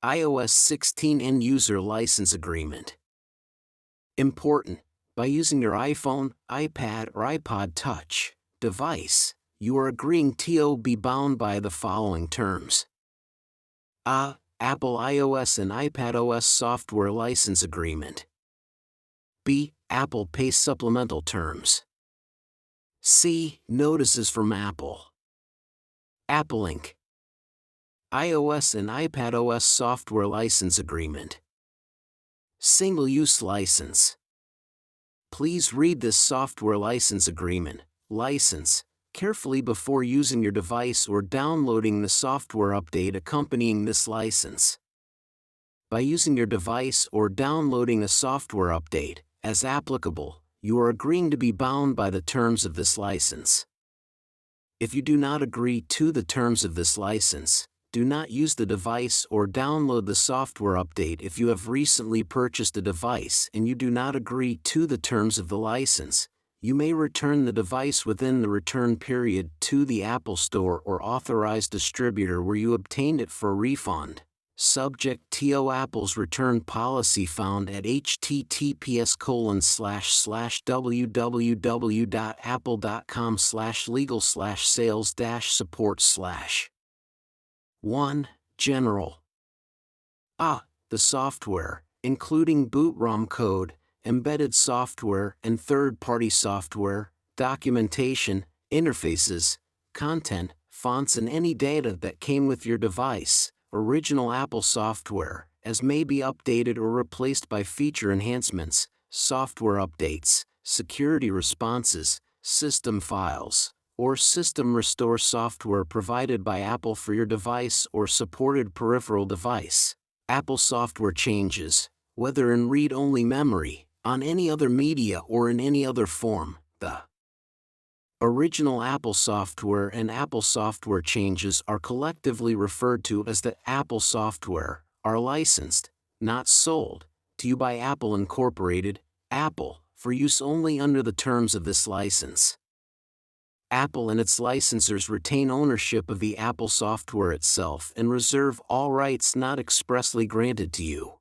iOS 16 End-User License Agreement. Important: by using your iPhone, iPad or iPod Touch device, you are agreeing to be bound by the following terms. A. Apple iOS and iPadOS Software License Agreement. B. Apple Pay Supplemental Terms. C. Notices from Apple. Apple Inc. iOS and iPadOS Software License Agreement. Single-use license. Please read this software license agreement, license, carefully before using your device or downloading the software update accompanying this license. By using your device or downloading a software update, as applicable, you are agreeing to be bound by the terms of this license. If you do not agree to the terms of this license, do not use the device or download the software update. If you have recently purchased a device and you do not agree to the terms of the license, you may return the device within the return period to the Apple Store or authorized distributor where you obtained it for a refund, subject to Apple's return policy found at https://www.apple.com/legal/sales-support/. 1. General. A. The software, including boot ROM code, embedded software and third-party software, documentation, interfaces, content, fonts and any data that came with your device, original Apple software, as may be updated or replaced by feature enhancements, software updates, security responses, system files, or system restore software provided by Apple for your device or supported peripheral device. Apple software changes, whether in read-only memory, on any other media or in any other form. The original Apple software and Apple software changes are collectively referred to as the Apple software, are licensed, not sold, to you by Apple Incorporated, Apple, for use only under the terms of this license. Apple and its licensors retain ownership of the Apple software itself and reserve all rights not expressly granted to you.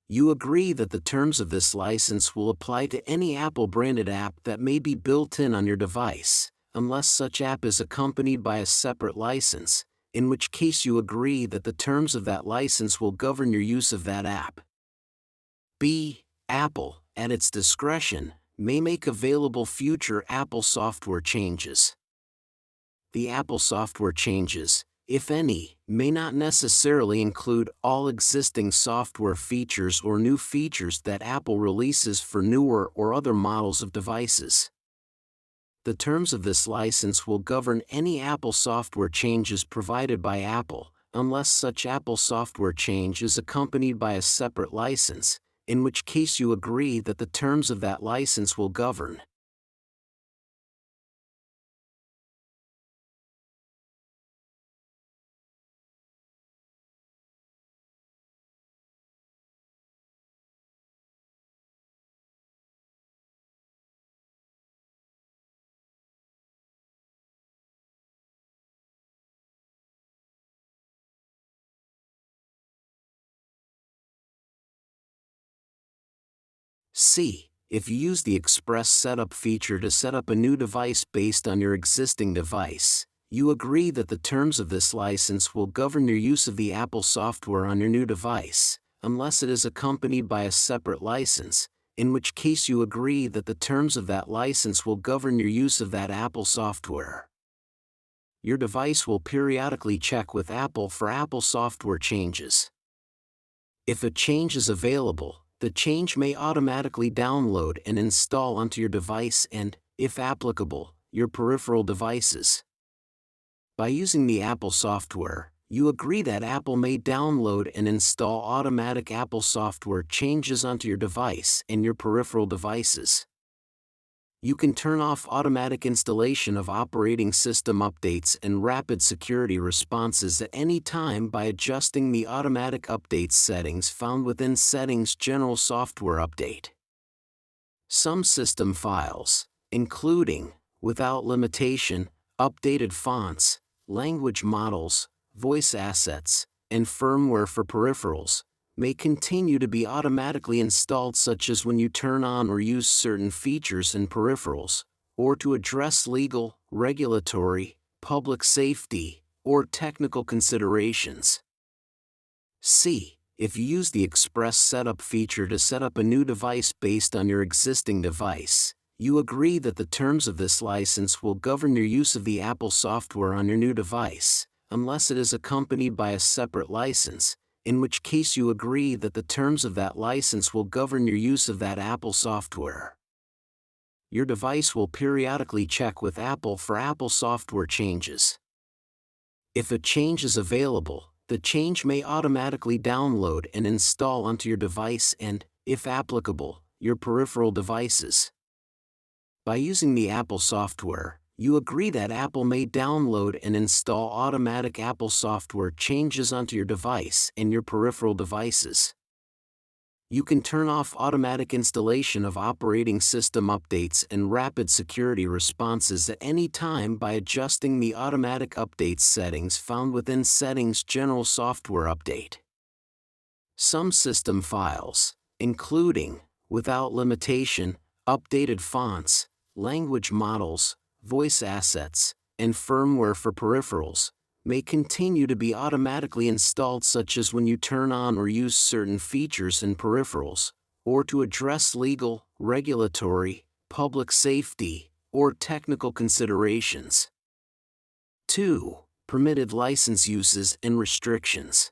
You agree that the terms of this license will apply to any Apple-branded app that may be built in on your device, unless such app is accompanied by a separate license, in which case you agree that the terms of that license will govern your use of that app. B. Apple, at its discretion, may make available future Apple software changes. The Apple software changes, if any, may not necessarily include all existing software features or new features that Apple releases for newer or other models of devices. The terms of this license will govern any Apple software changes provided by Apple, unless such Apple software change is accompanied by a separate license, in which case you agree that the terms of that license will govern. C. If you use the Express Setup feature to set up a new device based on your existing device, you agree that the terms of this license will govern your use of the Apple software on your new device, unless it is accompanied by a separate license, in which case you agree that the terms of that license will govern your use of that Apple software. Your device will periodically check with Apple for Apple software changes. If a change is available, the change may automatically download and install onto your device and, if applicable, your peripheral devices. By using the Apple software, you agree that Apple may download and install automatic Apple software changes onto your device and your peripheral devices. You can turn off automatic installation of operating system updates and rapid security responses at any time by adjusting the automatic updates settings found within Settings General Software Update. Some system files, including, without limitation, updated fonts, language models, voice assets, and firmware for peripherals may continue to be automatically installed, such as when you turn on or use certain features in peripherals, or to address legal, regulatory, public safety, or technical considerations. C. If you use the Express Setup feature to set up a new device based on your existing device, you agree that the terms of this license will govern your use of the Apple software on your new device, unless it is accompanied by a separate license, in which case you agree that the terms of that license will govern your use of that Apple software. Your device will periodically check with Apple for Apple software changes. If a change is available, the change may automatically download and install onto your device and, if applicable, your peripheral devices. By using the Apple software, you agree that Apple may download and install automatic Apple software changes onto your device and your peripheral devices. You can turn off automatic installation of operating system updates and rapid security responses at any time by adjusting the automatic updates settings found within Settings General Software Update. Some system files, including, without limitation, updated fonts, language models, voice assets, and firmware for peripherals, may continue to be automatically installed, such as when you turn on or use certain features in peripherals, or to address legal, regulatory, public safety, or technical considerations. 2. Permitted license uses and restrictions.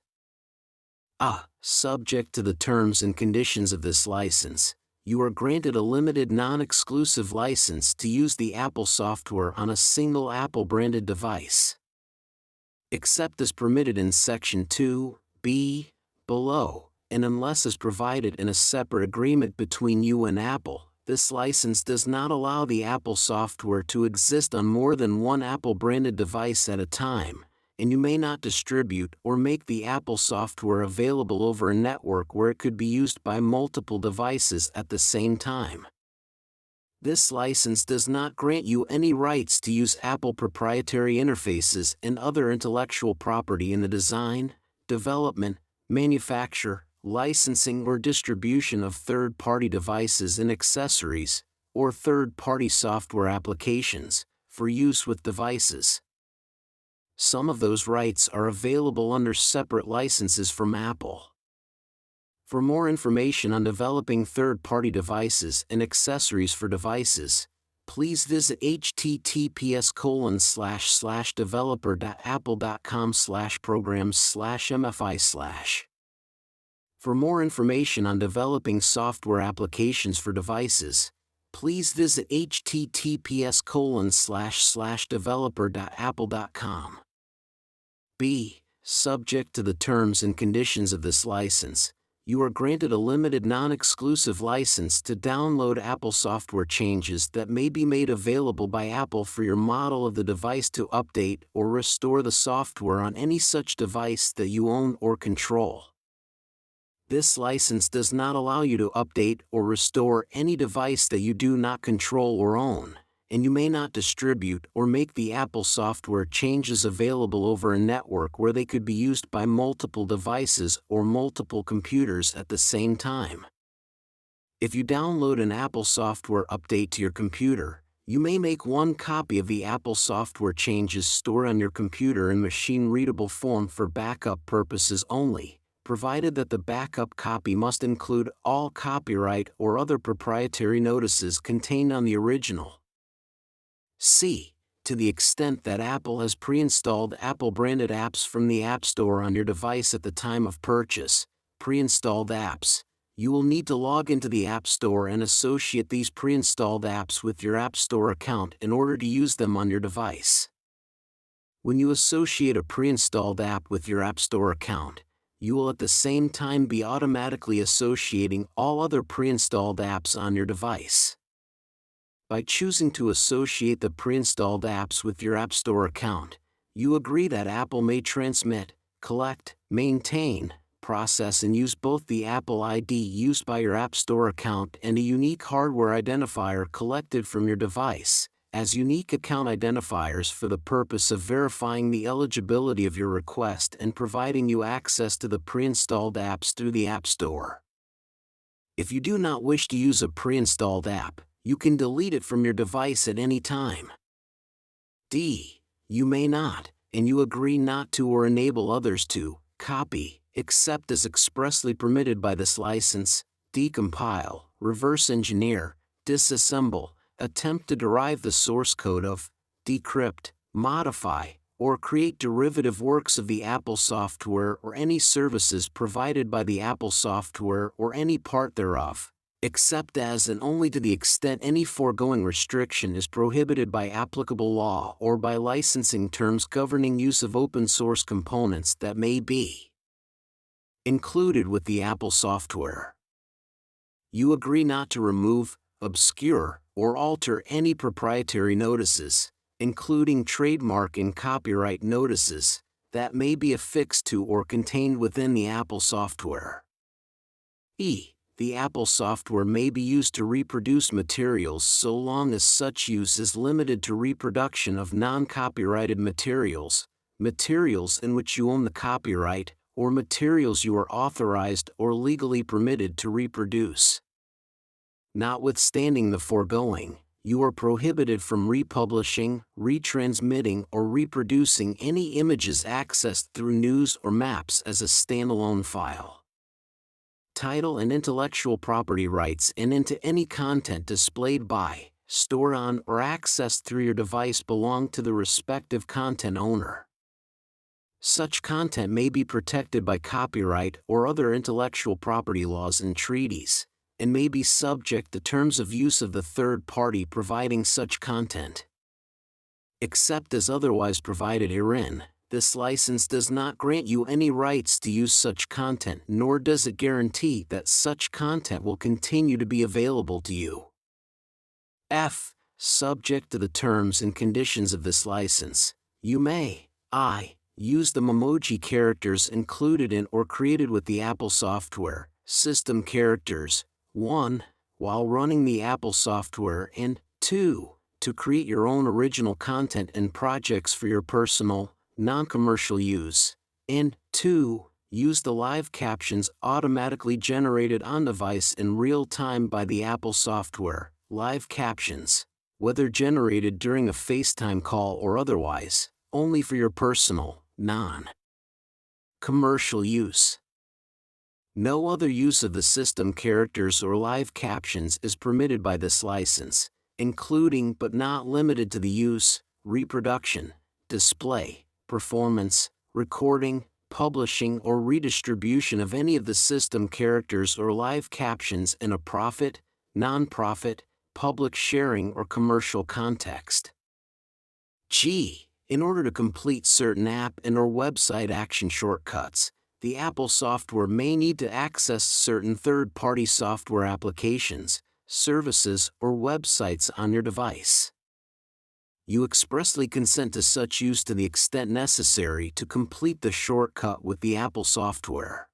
Subject to the terms and conditions of this license, you are granted a limited non-exclusive license to use the Apple software on a single Apple-branded device. Except as permitted in Section 2(b) below, and unless as provided in a separate agreement between you and Apple, this license does not allow the Apple software to exist on more than one Apple-branded device at a time, and you may not distribute or make the Apple software available over a network where it could be used by multiple devices at the same time. This license does not grant you any rights to use Apple proprietary interfaces and other intellectual property in the design, development, manufacture, licensing or distribution of third-party devices and accessories, or third-party software applications, for use with devices. Some of those rights are available under separate licenses from Apple. For more information on developing third-party devices and accessories for devices, please visit https://developer.apple.com/programs/mfi/. For more information on developing software applications for devices, please visit https://developer.apple.com. B. Subject to the terms and conditions of this license, you are granted a limited non-exclusive license to download Apple software changes that may be made available by Apple for your model of the device to update or restore the software on any such device that you own or control. This license does not allow you to update or restore any device that you do not control or own, and you may not distribute or make the Apple software changes available over a network where they could be used by multiple devices or multiple computers at the same time. If you download an Apple software update to your computer, you may make one copy of the Apple software changes stored on your computer in machine-readable form for backup purposes only, provided that the backup copy must include all copyright or other proprietary notices contained on the original. C. To the extent that Apple has pre-installed Apple-branded apps from the App Store on your device at the time of purchase, pre-installed apps, you will need to log into the App Store and associate these pre-installed apps with your App Store account in order to use them on your device. When you associate a pre-installed app with your App Store account, you will at the same time be automatically associating all other pre-installed apps on your device. By choosing to associate the pre-installed apps with your App Store account, you agree that Apple may transmit, collect, maintain, process and use both the Apple ID used by your App Store account and a unique hardware identifier collected from your device, as unique account identifiers for the purpose of verifying the eligibility of your request and providing you access to the pre-installed apps through the App Store. If you do not wish to use a pre-installed app, you can delete it from your device at any time. D. You may not, and you agree not to or enable others to, copy, except as expressly permitted by this license, decompile, reverse engineer, disassemble, attempt to derive the source code of, decrypt, modify, or create derivative works of the Apple software or any services provided by the Apple software or any part thereof, except as and only to the extent any foregoing restriction is prohibited by applicable law or by licensing terms governing use of open source components that may be included with the Apple software. You agree not to remove, obscure, or alter any proprietary notices, including trademark and copyright notices, that may be affixed to or contained within the Apple software. E. The Apple software may be used to reproduce materials so long as such use is limited to reproduction of non-copyrighted materials, materials in which you own the copyright, or materials you are authorized or legally permitted to reproduce. Notwithstanding the foregoing, you are prohibited from republishing, retransmitting, or reproducing any images accessed through news or maps as a standalone file. Title and intellectual property rights into any content displayed by, stored on, or accessed through your device belong to the respective content owner. Such content may be protected by copyright or other intellectual property laws and treaties, and may be subject to terms of use of the third party providing such content. Except as otherwise provided herein, this license does not grant you any rights to use such content, nor does it guarantee that such content will continue to be available to you. F. Subject to the terms and conditions of this license, you may, I. Use the emoji characters included in or created with the Apple software, system characters, 1. While running the Apple software, and 2. To create your own original content and projects for your personal, non-commercial use, and 2. Use the live captions automatically generated on device in real time by the Apple software, live captions, whether generated during a FaceTime call or otherwise, only for your personal, non-commercial use. No other use of the system characters or live captions is permitted by this license, including but not limited to the use, reproduction, display, performance, recording, publishing or redistribution of any of the system characters or live captions in a profit, non-profit, public sharing or commercial context. G. In order to complete certain app and/or website action shortcuts, the Apple software may need to access certain third-party software applications, services, or websites on your device. You expressly consent to such use to the extent necessary to complete the shortcut with the Apple software.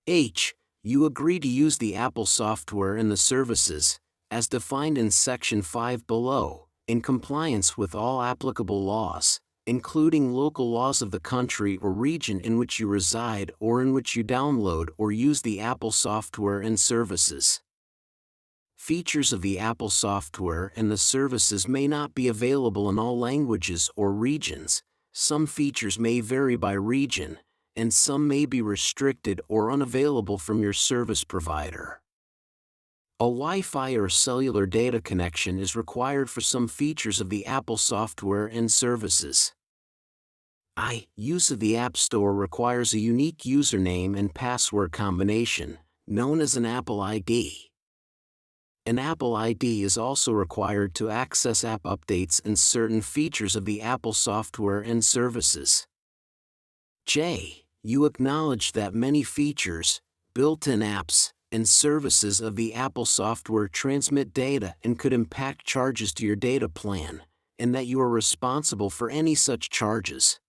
H. You agree to use the Apple software and the services, as defined in Section 5 below, in compliance with all applicable laws, including local laws of the country or region in which you reside or in which you download or use the Apple software and services. Features of the Apple software and the services may not be available in all languages or regions. Some features may vary by region, and some may be restricted or unavailable from your service provider. A Wi-Fi or cellular data connection is required for some features of the Apple software and services. I. Use of the App Store requires a unique username and password combination, known as an Apple ID. An Apple ID is also required to access app updates and certain features of the Apple software and services. J. You acknowledge that many features, built-in apps, and services of the Apple software transmit data and could impact charges to your data plan, and that you are responsible for any such charges.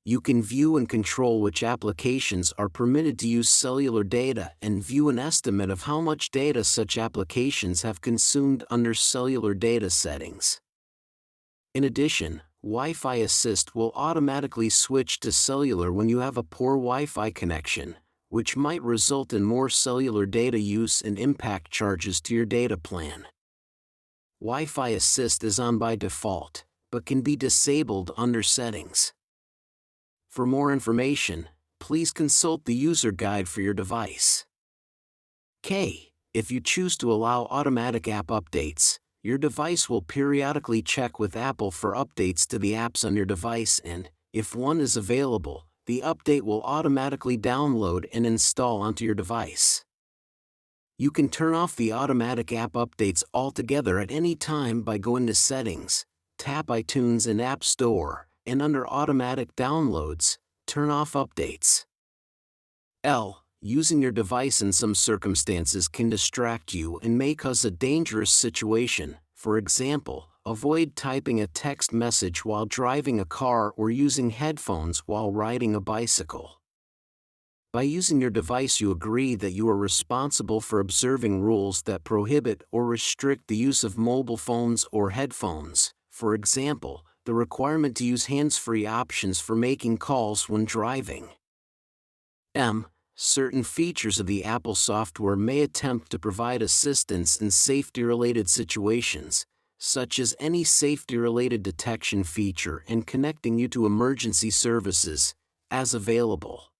You can view and control which applications are permitted to use cellular data and view an estimate of how much data such applications have consumed under cellular data settings. In addition, Wi-Fi Assist will automatically switch to cellular when you have a poor Wi-Fi connection, which might result in more cellular data use and impact charges to your data plan. Wi-Fi Assist is on by default, but can be disabled under Settings. For more information, please consult the user guide for your device. K. If you choose to allow automatic app updates, your device will periodically check with Apple for updates to the apps on your device and, if one is available, the update will automatically download and install onto your device. You can turn off the automatic app updates altogether at any time by going to Settings, tap iTunes and App Store, and under Automatic Downloads, turn off updates. L. Using your device in some circumstances can distract you and may cause a dangerous situation. For example, avoid typing a text message while driving a car or using headphones while riding a bicycle. By using your device, you agree that you are responsible for observing rules that prohibit or restrict the use of mobile phones or headphones. For example, the requirement to use hands-free options for making calls when driving. M. Certain features of the Apple software may attempt to provide assistance in safety-related situations, such as any safety-related detection feature and connecting you to emergency services, as available.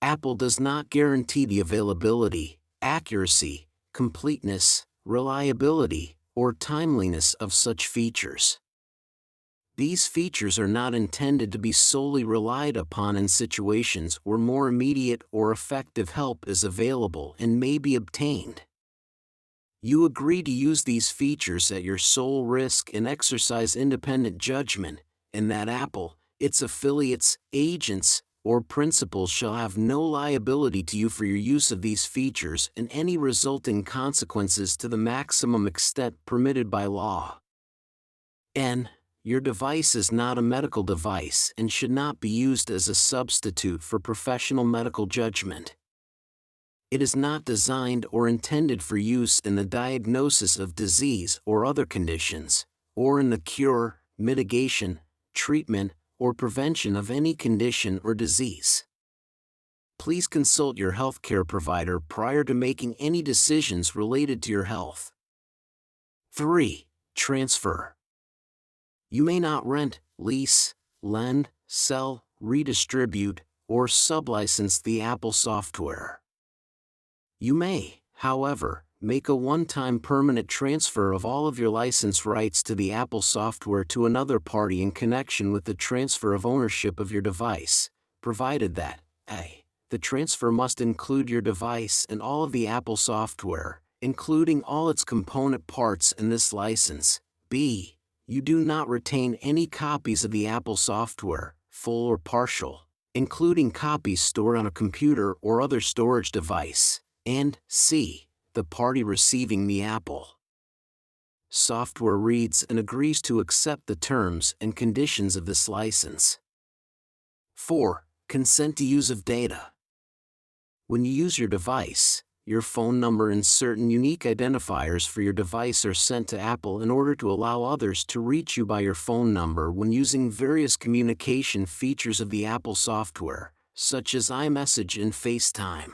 Apple does not guarantee the availability, accuracy, completeness, reliability, or timeliness of such features. These features are not intended to be solely relied upon in situations where more immediate or effective help is available and may be obtained. You agree to use these features at your sole risk and exercise independent judgment, and that Apple, its affiliates, agents, or principals shall have no liability to you for your use of these features and any resulting consequences to the maximum extent permitted by law. N. Your device is not a medical device and should not be used as a substitute for professional medical judgment. It is not designed or intended for use in the diagnosis of disease or other conditions, or in the cure, mitigation, treatment, or prevention of any condition or disease. Please consult your healthcare provider prior to making any decisions related to your health. 3. Transfer. You may not rent, lease, lend, sell, redistribute, or sublicense the Apple software. You may, however, make a one-time permanent transfer of all of your license rights to the Apple software to another party in connection with the transfer of ownership of your device, provided that a. The transfer must include your device and all of the Apple software, including all its component parts in this license. b. You do not retain any copies of the Apple software, full or partial, including copies stored on a computer or other storage device. And c. The party receiving the Apple software reads and agrees to accept the terms and conditions of this license. 4. Consent to use of data. When you use your device, your phone number and certain unique identifiers for your device are sent to Apple in order to allow others to reach you by your phone number when using various communication features of the Apple software, such as iMessage and FaceTime.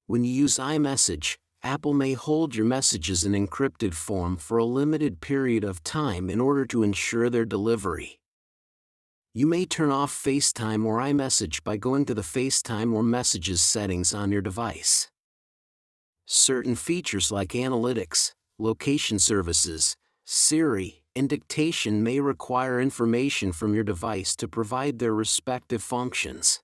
When you use iMessage, Apple may hold your messages in encrypted form for a limited period of time in order to ensure their delivery. You may turn off FaceTime or iMessage by going to the FaceTime or Messages settings on your device. Certain features like analytics, location services, Siri, and dictation may require information from your device to provide their respective functions.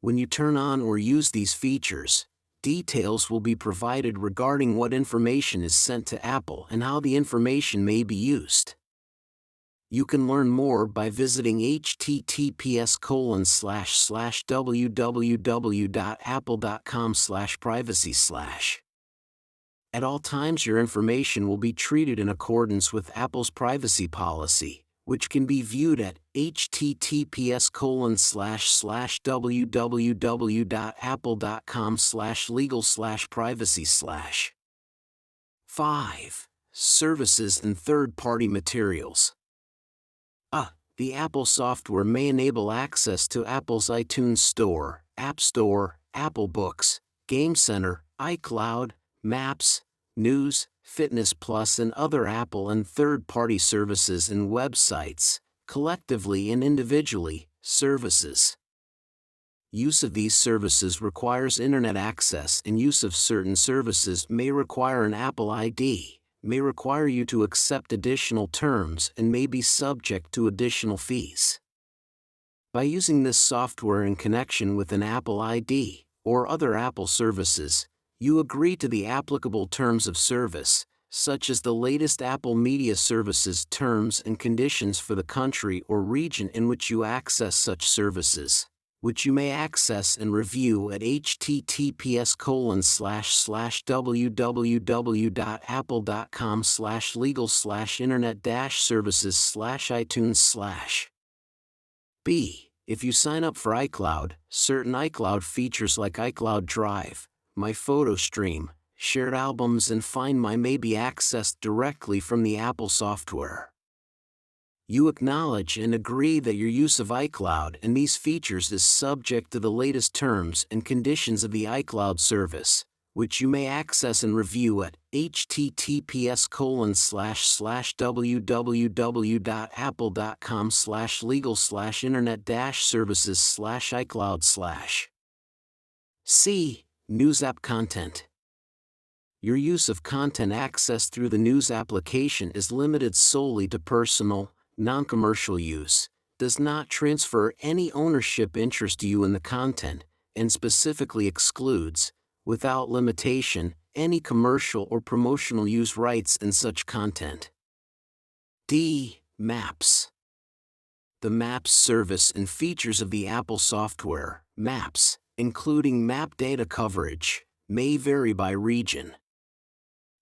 When you turn on or use these features, details will be provided regarding what information is sent to Apple and how the information may be used. You can learn more by visiting https://www.apple.com/privacy/. At all times your information will be treated in accordance with Apple's privacy policy, which can be viewed at https://www.apple.com/legal/privacy/. 5. Services and third-party materials. The Apple software may enable access to Apple's iTunes Store, App Store, Apple Books, Game Center, iCloud, Maps, News, Fitness Plus and other Apple and third-party services and websites, collectively and individually, services. Use of these services requires internet access, and use of certain services may require an Apple ID, may require you to accept additional terms, and may be subject to additional fees. By using this software in connection with an Apple ID or other Apple services, you agree to the applicable terms of service, such as the latest Apple Media Services terms and conditions for the country or region in which you access such services, which you may access and review at https://www.apple.com/legal/internet-services/iTunes/. B. If you sign up for iCloud, certain iCloud features like iCloud Drive, My Photo Stream, Shared Albums and Find My may be accessed directly from the Apple software. You acknowledge and agree that your use of iCloud and these features is subject to the latest terms and conditions of the iCloud service, which you may access and review at https://www.apple.com/legal/internet-services/iCloud/. C. News app content. Your use of content accessed through the News application is limited solely to personal, non-commercial use, does not transfer any ownership interest to you in the content, and specifically excludes, without limitation, any commercial or promotional use rights in such content. D. Maps. The Maps service and features of the Apple software, Maps, including map data coverage, may vary by region.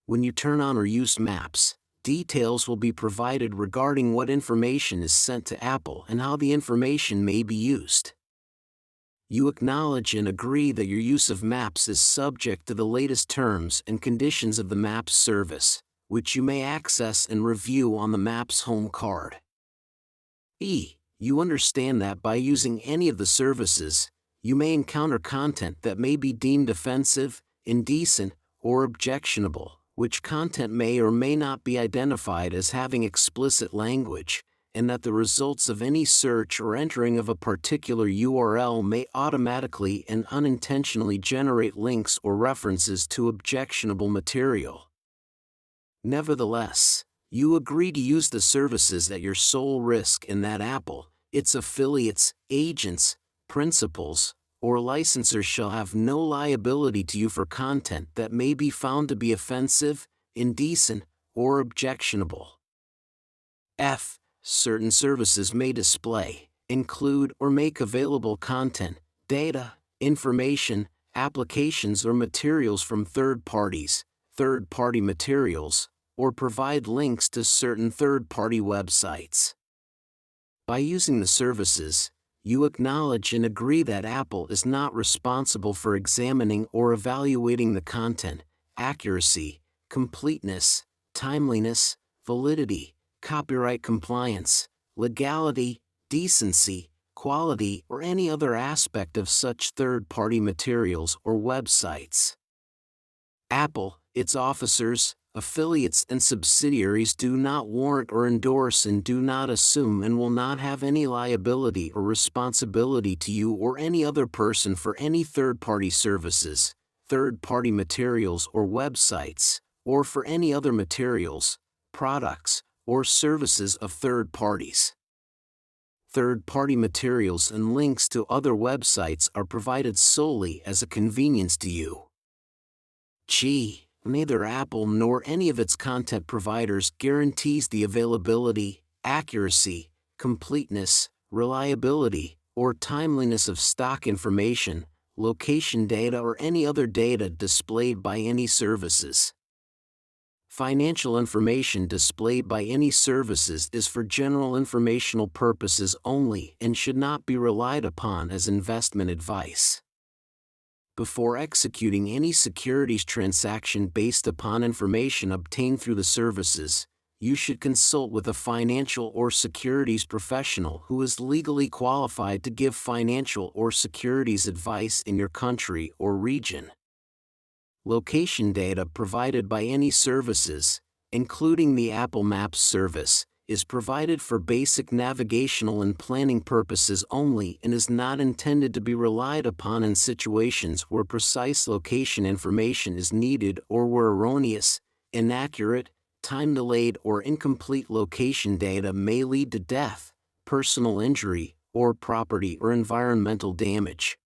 When you turn on or use Maps, details will be provided regarding what information is sent to Apple and how the information may be used. You acknowledge and agree that your use of Maps is subject to the latest terms and conditions of the Maps service, which you may access and review on the Maps home card. E. You understand that by using any of the services, you may encounter content that may be deemed offensive, indecent, or objectionable, which content may or may not be identified as having explicit language, and that the results of any search or entering of a particular URL may automatically and unintentionally generate links or references to objectionable material. Nevertheless, you agree to use the services at your sole risk and that Apple, its affiliates, agents, principals, or licensors shall have no liability to you for content that may be found to be offensive, indecent, or objectionable. F. Certain services may display, include or make available content, data, information, applications or materials from third parties, third-party materials, or provide links to certain third-party websites. By using the services, you acknowledge and agree that Apple is not responsible for examining or evaluating the content, accuracy, completeness, timeliness, validity, copyright compliance, legality, decency, quality, or any other aspect of such third-party materials or websites. Apple, its officers, affiliates and subsidiaries do not warrant or endorse and do not assume and will not have any liability or responsibility to you or any other person for any third-party services, third-party materials or websites, or for any other materials, products, or services of third parties. Third-party materials and links to other websites are provided solely as a convenience to you. G. Neither Apple nor any of its content providers guarantees the availability, accuracy, completeness, reliability, or timeliness of stock information, location data or any other data displayed by any services. Financial information displayed by any services is for general informational purposes only and should not be relied upon as investment advice. Before executing any securities transaction based upon information obtained through the services, you should consult with a financial or securities professional who is legally qualified to give financial or securities advice in your country or region. Location data provided by any services, including the Apple Maps service, is provided for basic navigational and planning purposes only and is not intended to be relied upon in situations where precise location information is needed or where erroneous, inaccurate, time-delayed or incomplete location data may lead to death, personal injury, or property or environmental damage.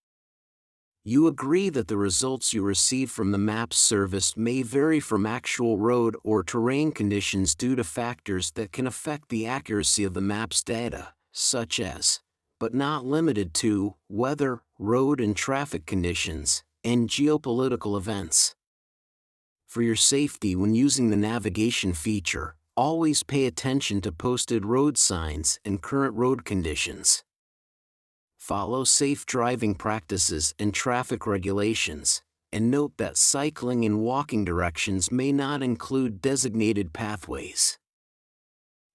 You agree that the results you receive from the Maps service may vary from actual road or terrain conditions due to factors that can affect the accuracy of the Maps data, such as, but not limited to, weather, road and traffic conditions, and geopolitical events. For your safety when using the navigation feature, always pay attention to posted road signs and current road conditions. Follow safe driving practices and traffic regulations, and note that cycling and walking directions may not include designated pathways.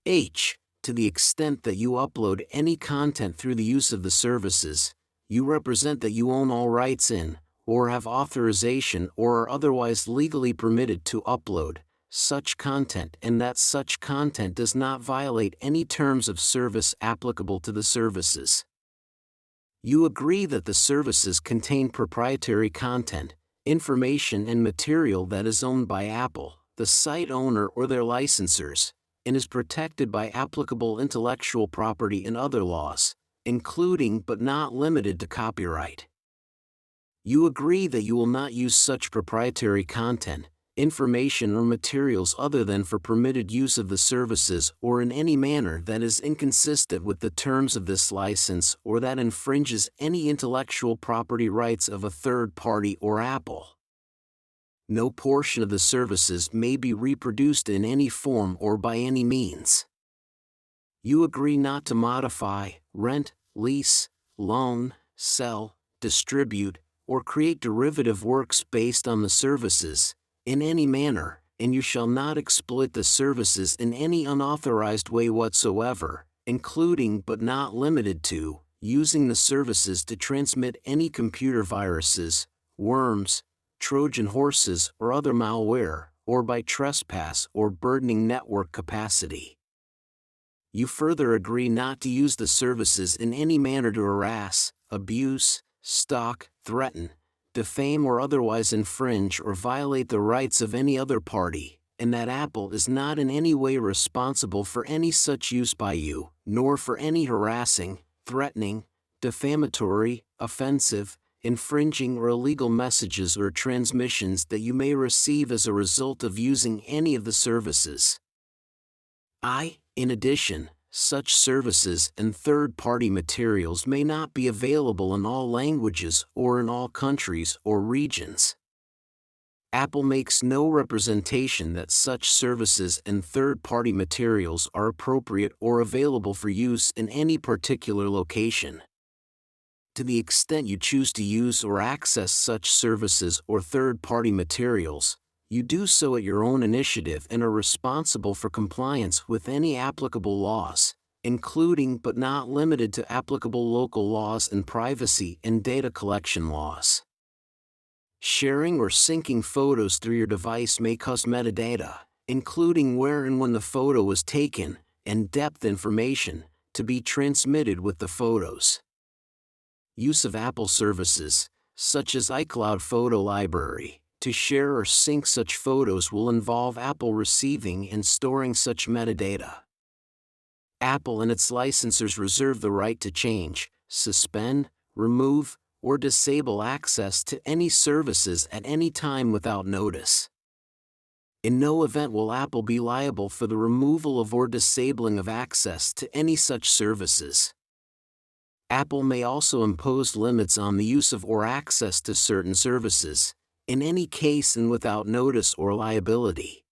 To the extent that you upload any content through the use of the services, you represent that you own all rights in, or have authorization or are otherwise legally permitted to upload such content and that such content does not violate any terms of service applicable to the services. You agree that the services contain proprietary content, information and material that is owned by Apple, the site owner or their licensors, and is protected by applicable intellectual property and other laws, including but not limited to copyright. You agree that you will not use such proprietary content, information or materials other than for permitted use of the services or in any manner that is inconsistent with the terms of this license or that infringes any intellectual property rights of a third party or Apple. No portion of the services may be reproduced in any form or by any means. You agree not to modify, rent, lease, loan, sell, distribute, or create derivative works based on the services, in any manner, and you shall not exploit the services in any unauthorized way whatsoever, including but not limited to, using the services to transmit any computer viruses, worms, Trojan horses or other malware, or by trespass or burdening network capacity. You further agree not to use the services in any manner to harass, abuse, stalk, threaten, defame or otherwise infringe or violate the rights of any other party, and that Apple is not in any way responsible for any such use by you, nor for any harassing, threatening, defamatory, offensive, infringing or illegal messages or transmissions that you may receive as a result of using any of the services. In addition, such services and third-party materials may not be available in all languages or in all countries or regions. Apple makes no representation that such services and third-party materials are appropriate or available for use in any particular location. To the extent you choose to use or access such services or third-party materials, you do so at your own initiative and are responsible for compliance with any applicable laws, including but not limited to applicable local laws and privacy and data collection laws. Sharing or syncing photos through your device may cause metadata, including where and when the photo was taken, and depth information, to be transmitted with the photos. Use of Apple services, such as iCloud Photo Library, to share or sync such photos will involve Apple receiving and storing such metadata. Apple and its licensors reserve the right to change, suspend, remove, or disable access to any services at any time without notice. In no event will Apple be liable for the removal of or disabling of access to any such services. Apple may also impose limits on the use of or access to certain services, in any case and without notice or liability.